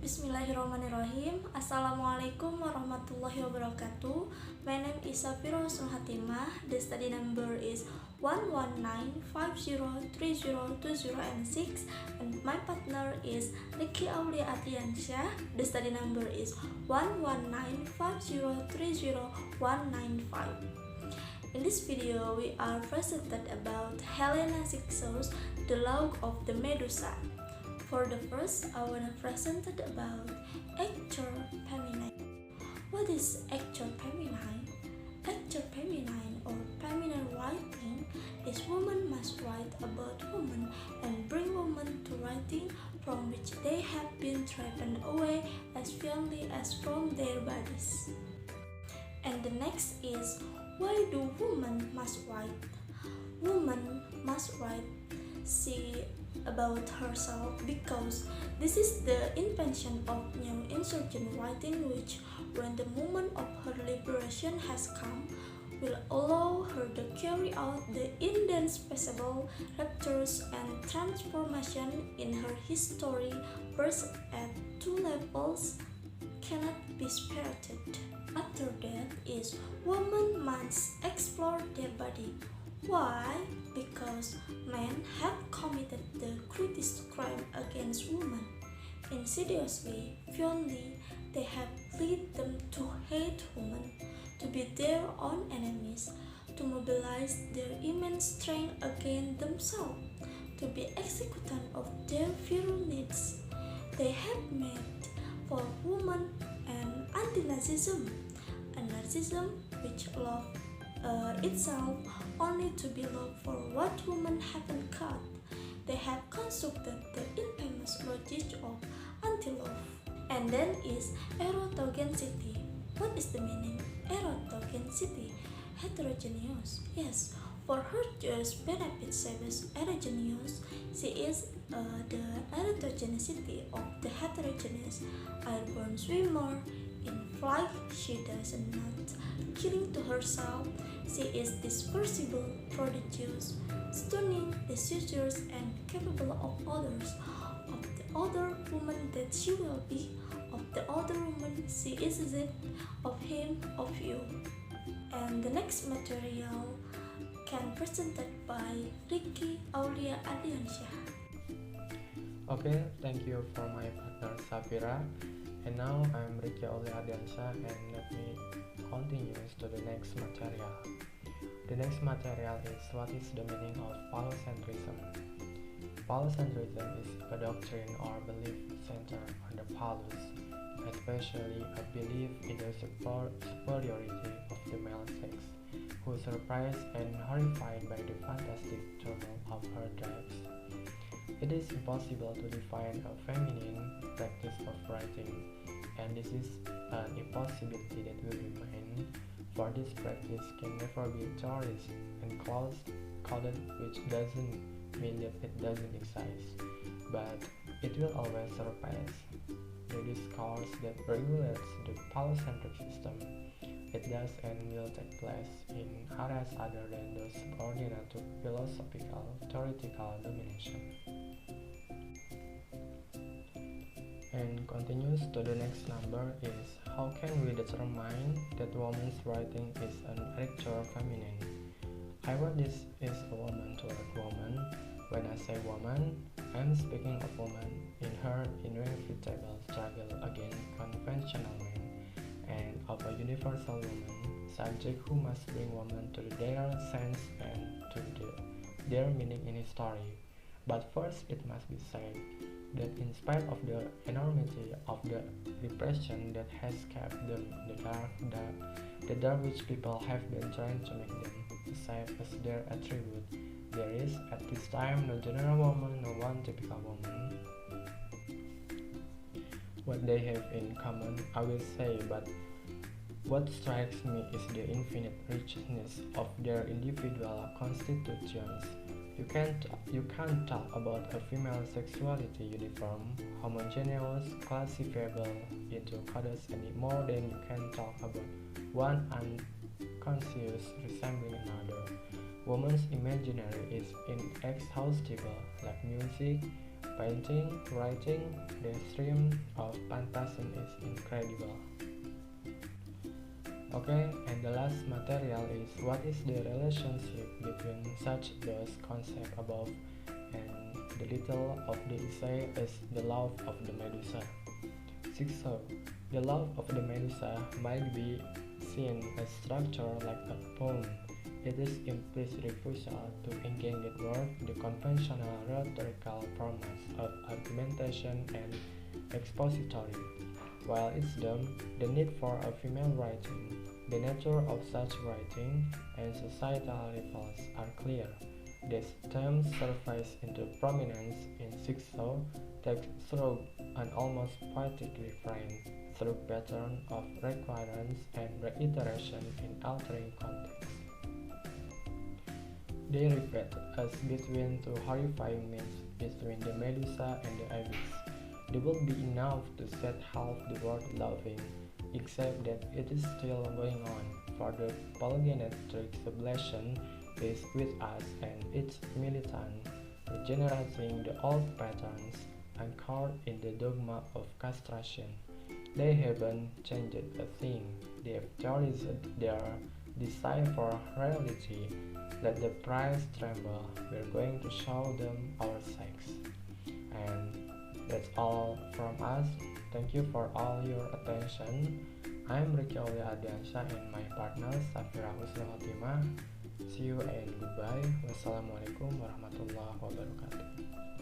Bismillahirrahmanirrahim. Assalamualaikum warahmatullahi wabarakatuh. My name is Shafira Khotimah. The study number is 119503020 and my partner is Riky Aulia Ardiansyah. The study number is 11950309195. In this video, we are presented about Helen Cixous, the law of the Medusa. For the first, I want to present about actual feminine. What is actual feminine? Actual feminine or feminine writing is women must write about women and bring women to writing from which they have been driven away as violently as from their bodies. And the next is, why do women must write? Woman must write about herself because this is the invention of new insurgent writing, which when the moment of her liberation has come will allow her to carry out the indispensable ruptures and transformation in her history. First at two levels cannot be separated. After that is, women must explore their body. Why? Because men have committed the greatest crime against women. Insidiously, violently, they have led them to hate women, to be their own enemies, to mobilize their immense strength against themselves, to be executants of their virile needs. They have made for women an anti-Nazism, a Nazism which loves itself only to be loved for what women haven't got. They have constructed the infamous logic of anti-love. And then is erotogenicity. What is the meaning? Erotogenicity, heterogeneous. Yes, for her just benefit service erogeneous, she is the erotogenicity of the heterogeneous airborne swimmer. In flight, she does not killing to herself. She is dispersible, prodigious, stunning, deciduous, and capable of others. Of the other woman that she will be, of the other woman she is it, of him, of you. And the next material can presented by Riky, Aulia, Ardiansyah. Okay, thank you for my partner Shafira. And now I'm Riky Aulia Ardiansyah, and let me continue to the next material. The next material is, what is the meaning of phallocentrism? Phallocentrism is a doctrine or belief centered on the phallus, especially a belief in the superiority of the male sex, who is surprised and horrified by the fantastic turmoil of her drives. It is impossible to define a feminine practice of writing, and this is an impossibility that will remain, for this practice can never be theorized and coded, which doesn't mean that it doesn't exist, but it will always surpass the discourse that regulates the phallocentric system. It does and will take place in areas other than those subordinate to philosophical theoretical domination. And continues to the next number is, how can we determine that woman's writing is an actual feminine? I wrote this is a woman toward woman. When I say woman, I'm speaking of woman in her inevitable struggle against conventional men, and of a universal woman, subject who must bring woman to their sense and to their meaning in history. But first it must be said that in spite of the enormity of the repression that has kept them in the dark which people have been trying to make them save as their attribute, there is at this time no general woman, no one typical woman. What they have in common I will say, but what strikes me is the infinite richness of their individual constitutions. You can't talk about a female sexuality uniform, homogeneous, classifiable into codes any more than you can talk about one unconscious resembling another. Woman's imaginary is inexhaustible, like music, Painting, writing, the stream of fantasy is incredible. Okay, and the last material is what is the relationship between such those concepts above and the title of the essay is The Love of the Medusa. Cixous, the love of the Medusa might be seen as structure like a poem. It is implicit refusal to engage with the conventional rhetorical forms of argumentation and expository. While its dome, the need for a female writing, the nature of such writing, and societal ripples are clear. These themes surface into prominence in Cixous' text through an almost poetic refrain, through pattern of recurrence and reiteration in altering context. They repeat as between two horrifying myths between the Medusa and the abyss. They will be enough to set half the world laughing, except that it is still going on, for the polygenetic sublation is with us and its militant, regenerating the old patterns anchored in the dogma of castration. They haven't changed a thing. They have theorized their desire for reality. Let the price tremble. We're going to show them our sex. And that's all from us. Thank you for all your attention. I'm Riky Ardiansyah and my partner Shafira Husnul Khotimah. See you and goodbye. Wassalamualaikum warahmatullahi wabarakatuh.